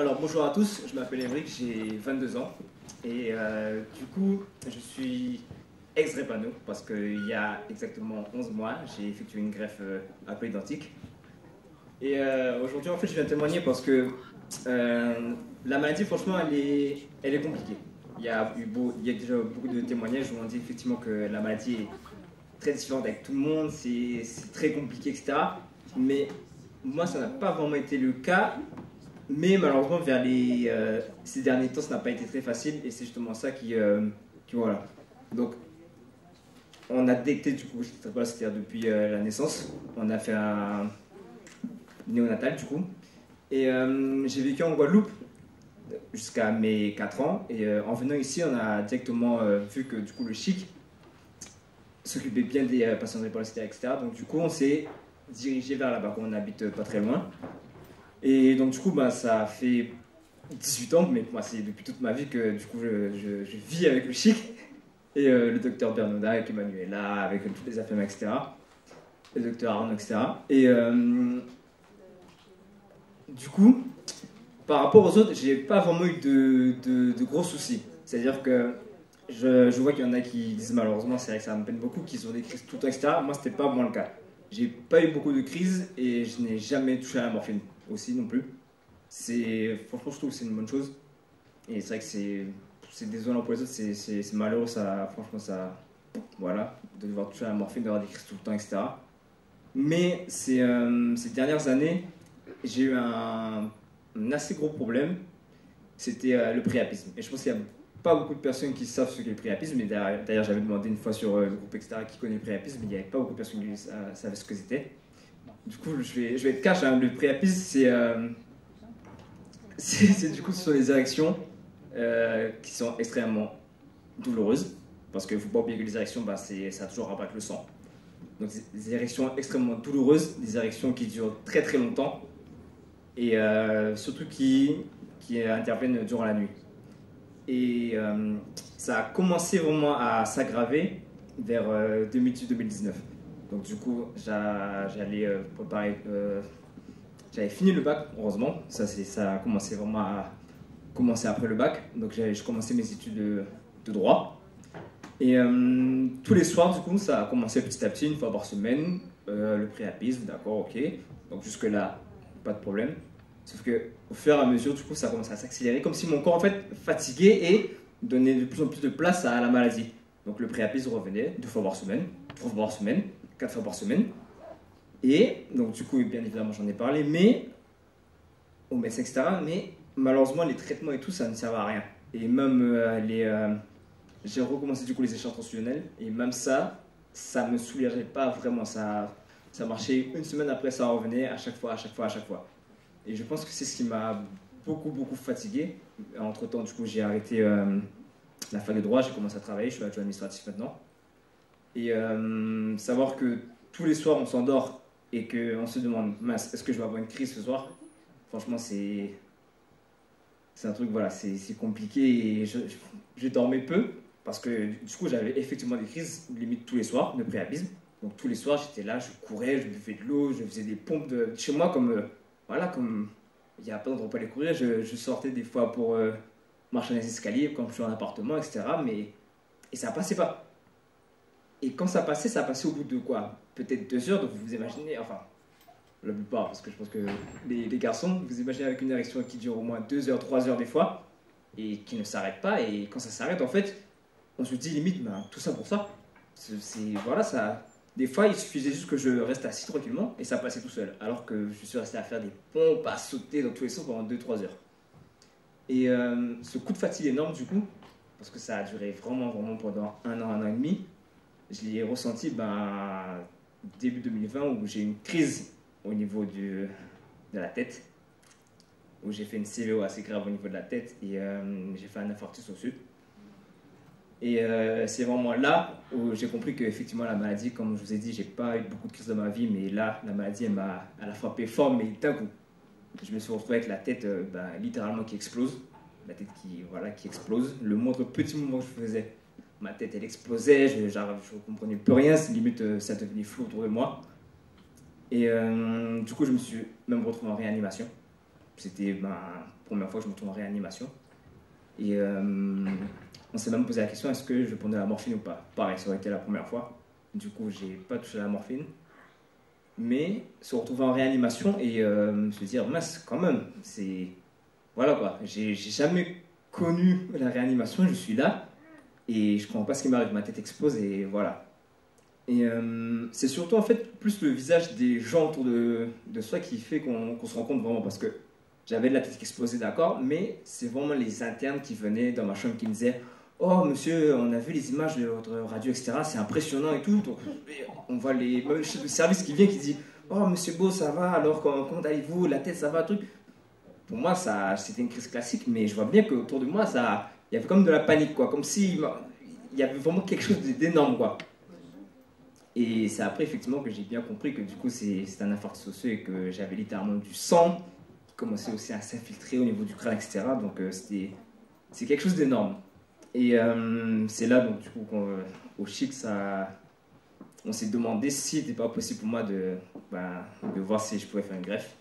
Alors bonjour à tous, je m'appelle Émeric, j'ai 22 ans et du coup je suis ex-drépano parce qu'il y a exactement 11 mois j'ai effectué une greffe un peu identique. Et aujourd'hui en fait je viens témoigner parce que la maladie franchement elle est compliquée. Il y a déjà beaucoup de témoignages où on dit effectivement que la maladie est très différente avec tout le monde, c'est très compliqué etc. Mais moi ça n'a pas vraiment été le cas. Mais malheureusement, ces derniers temps, ça n'a pas été très facile et c'est justement ça qui voilà. Donc, on a détecté du coup, c'est-à-dire depuis la naissance, on a fait un néonatal du coup. Et j'ai vécu en Guadeloupe jusqu'à mes 4 ans. Et en venant ici, on a directement vu que du coup, le chic s'occupait bien des patients drépanocytaires, etc. Donc, du coup, on s'est dirigé vers là-bas, on habite pas très loin. Et donc, du coup, bah, ça a fait 18 ans, mais moi, c'est depuis toute ma vie que du coup, je vis avec le chic. Et le docteur Bernouda, avec Emmanuela, avec toutes les infirmières, etc. Le docteur Arnaud, etc. Et du coup, par rapport aux autres, j'ai pas vraiment eu de gros soucis. C'est-à-dire que je vois qu'il y en a qui disent malheureusement, c'est vrai que ça me peine beaucoup, qu'ils ont des crises tout le temps, etc. Moi, c'était pas vraiment le cas. J'ai pas eu beaucoup de crises et je n'ai jamais touché à la morphine aussi non plus. Franchement, je trouve que c'est une bonne chose. Et c'est vrai que c'est désolant pour les autres, c'est malheureux, ça, franchement, ça, voilà, de devoir toucher à la morphine, d'avoir des crises tout le temps, etc. Mais ces dernières années, j'ai eu un assez gros problème, c'était le priapisme. Et je pense qu'il n'y a pas beaucoup de personnes qui savent ce qu'est le priapisme. Et d'ailleurs, j'avais demandé une fois sur le groupe, etc., qui connaît le priapisme, il n'y avait pas beaucoup de personnes qui savaient ce que c'était. Du coup, je vais être cash, hein, le priapisme, du coup, ce sont les érections qui sont extrêmement douloureuses, parce qu'il ne faut pas oublier que les érections, bah, ça a toujours rapport avec le sang. Donc des érections extrêmement douloureuses, des érections qui durent très très longtemps, et surtout qui interviennent durant la nuit. Et ça a commencé vraiment à s'aggraver vers 2018-2019. Donc du coup, j'allais préparer... j'avais fini le bac, heureusement. Ça a commencé vraiment à commencer après le bac. Donc j'ai commencé mes études de droit. Et tous les soirs, du coup, ça a commencé petit à petit, une fois par semaine. Le priapisme, d'accord, ok. Donc jusque-là, pas de problème. Sauf que au fur et à mesure, du coup, ça a commencé à s'accélérer, comme si mon corps, en fait, fatiguait et donnait de plus en plus de place à la maladie. Donc le priapisme revenait 2 fois par semaine, 3 fois par semaine, 4 fois par semaine. Et donc du coup, bien évidemment, j'en ai parlé, mais au médecin, etc. Mais malheureusement, les traitements et tout, ça ne servait à rien. Et même j'ai recommencé du coup les échanges transfusionnels, et même ça me soulageait pas vraiment. Ça marchait une semaine après, ça revenait à chaque fois, à chaque fois, à chaque fois. Et je pense que c'est ce qui m'a beaucoup fatigué. Entre temps, du coup, j'ai arrêté la fac de droit, j'ai commencé à travailler, je suis adjoint administratif maintenant. Et savoir que tous les soirs on s'endort et qu'on se demande, mince, est-ce que je vais avoir une crise ce soir? Franchement, c'est un truc, voilà, c'est compliqué et je dormais peu parce que du coup j'avais effectivement des crises limite tous les soirs de priapisme. Donc tous les soirs j'étais là, je courais, je buvais de l'eau, je faisais des pompes de chez moi comme voilà, comme il n'y a pas d'endroit pour aller courir, je sortais des fois pour marcher dans les escaliers quand je suis en appartement, etc. Mais et ça passait pas. Et quand ça passait au bout de quoi? Peut-être 2 heures, donc vous vous imaginez, enfin la plupart, parce que je pense que les garçons, vous imaginez avec une érection qui dure au moins 2 heures, 3 heures des fois, et qui ne s'arrête pas, et quand ça s'arrête, en fait, on se dit limite, ben, tout ça pour ça. Voilà, ça. Des fois, il suffisait juste que je reste assis tranquillement, et ça passait tout seul, alors que je suis resté à faire des pompes, à sauter dans tous les sens pendant 2-3 heures. Et ce coup de fatigue énorme, du coup, parce que ça a duré vraiment pendant un an et demi, je l'ai ressenti début 2020 où j'ai eu une crise au niveau de la tête, où j'ai fait une CVO assez grave au niveau de la tête et j'ai fait un infarctus osseux. Et c'est vraiment là où j'ai compris qu'effectivement la maladie, comme je vous ai dit, j'ai pas eu beaucoup de crises dans ma vie, mais là, la maladie, elle a frappé fort, mais d'un coup. Je me suis retrouvé avec la tête littéralement qui explose, la tête qui explose. Le moindre petit mouvement que je faisais, ma tête elle explosait, je ne comprenais plus rien, limite ça devenait flou autour de moi. Et du coup, je me suis même retrouvé en réanimation. C'était la première fois que je me retrouve en réanimation. Et on s'est même posé la question, est-ce que je prenais la morphine ou pas? Pareil, ça aurait été la première fois. Du coup, j'ai pas touché à la morphine. Mais se retrouver en réanimation et se dire, mince, quand même, c'est... Voilà quoi, j'ai jamais connu la réanimation, je suis là et je comprends pas ce qui m'arrive, ma tête explose et voilà. Et c'est surtout en fait plus le visage des gens autour de soi qui fait qu'on se rend compte vraiment parce que j'avais de la tête explosée, d'accord, mais c'est vraiment les internes qui venaient dans ma chambre qui me disaient oh monsieur, on a vu les images de votre radio, etc. C'est impressionnant et tout. Donc, on voit même le chef de service qui vient qui dit oh monsieur Beau, ça va, alors comment allez-vous, la tête ça va, truc. Pour moi, c'était une crise classique, mais je vois bien qu'autour de moi, il y avait comme de la panique, quoi. Comme s'il y avait vraiment quelque chose d'énorme, quoi. Et c'est après, effectivement, que j'ai bien compris que du coup, c'est un infarctus osseux et que j'avais littéralement du sang qui commençait aussi à s'infiltrer au niveau du crâne, etc. Donc, c'est quelque chose d'énorme. Et c'est là, donc, du coup, au CHIC, on s'est demandé si c'était pas possible pour moi de voir si je pouvais faire une greffe.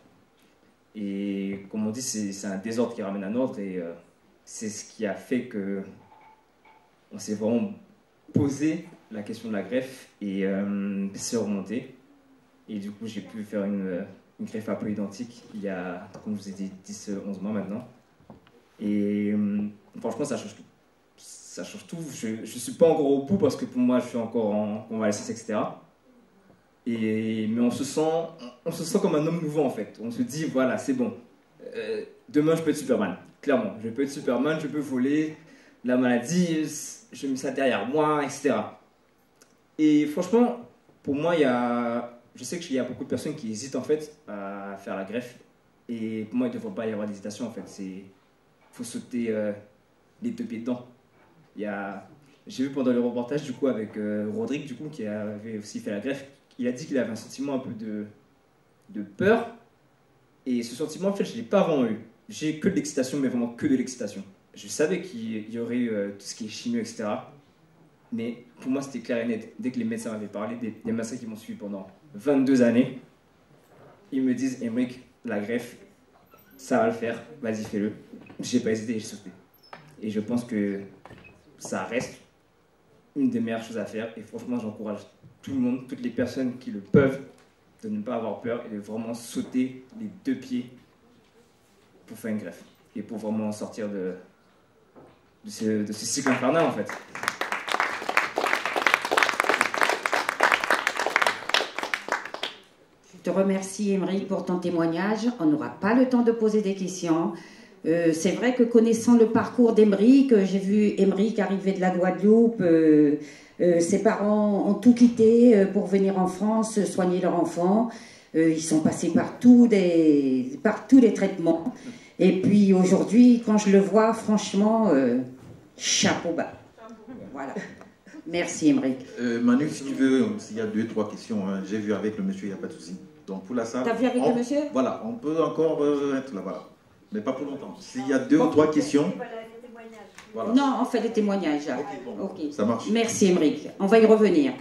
Et comme on dit, c'est un désordre qui ramène un ordre et c'est ce qui a fait que on s'est vraiment posé la question de la greffe et c'est remonté. Et du coup, j'ai pu faire une greffe un peu identique il y a, comme je vous ai dit, 10-11 mois maintenant. Et franchement, ça change tout. Ça change tout. Je ne suis pas encore au bout parce que pour moi, je suis encore en convalescence, etc. Mais on se sent comme un homme nouveau en fait. On se dit voilà, c'est bon. Demain je peux être Superman. Clairement, je peux être Superman, je peux voler. La maladie, je mets ça derrière moi, etc. Et franchement, pour moi, je sais qu'il y a beaucoup de personnes qui hésitent en fait à faire la greffe. Et pour moi, il ne devrait pas y avoir d'hésitation en fait. Faut sauter les deux pieds dedans. J'ai vu pendant le reportage du coup avec Rodrigue du coup qui avait aussi fait la greffe. Il a dit qu'il avait un sentiment un peu de peur. Et ce sentiment, en fait, je ne l'ai pas vraiment eu. J'ai que de l'excitation, mais vraiment que de l'excitation. Je savais qu'il y aurait eu tout ce qui est chimio, etc. Mais pour moi, c'était clair et net. Dès que les médecins m'avaient parlé, des médecins qui m'ont suivi pendant 22 années, ils me disent, Emric, la greffe, ça va le faire, vas-y, fais-le. J'ai pas hésité, j'ai sauté. Et je pense que ça reste une des meilleures choses à faire. Et franchement, j'encourage tout le monde, toutes les personnes qui le peuvent, de ne pas avoir peur et de vraiment sauter les deux pieds pour faire une greffe et pour vraiment sortir de ce cycle infernal en fait. Je te remercie Emric pour ton témoignage. On n'aura pas le temps de poser des questions. C'est vrai que connaissant le parcours d'Emric, j'ai vu Emric arriver de la Guadeloupe. Ses parents ont tout quitté pour venir en France soigner leur enfant. Ils sont passés par tous les traitements. Et puis aujourd'hui, quand je le vois, franchement, chapeau bas. Voilà. Merci Emric. Manu, si tu veux, s'il y a 2-3 questions, hein, j'ai vu avec le monsieur, il n'y a pas de souci. Donc pour la salle... T'as vu avec le monsieur? Voilà, on peut encore être là, voilà. Mais pas pour longtemps. S'il y a 2 ou 3 questions... Voilà. Non, on fait des témoignages. Ok, bon. Okay. Ça marche. Merci Emric. On va y revenir.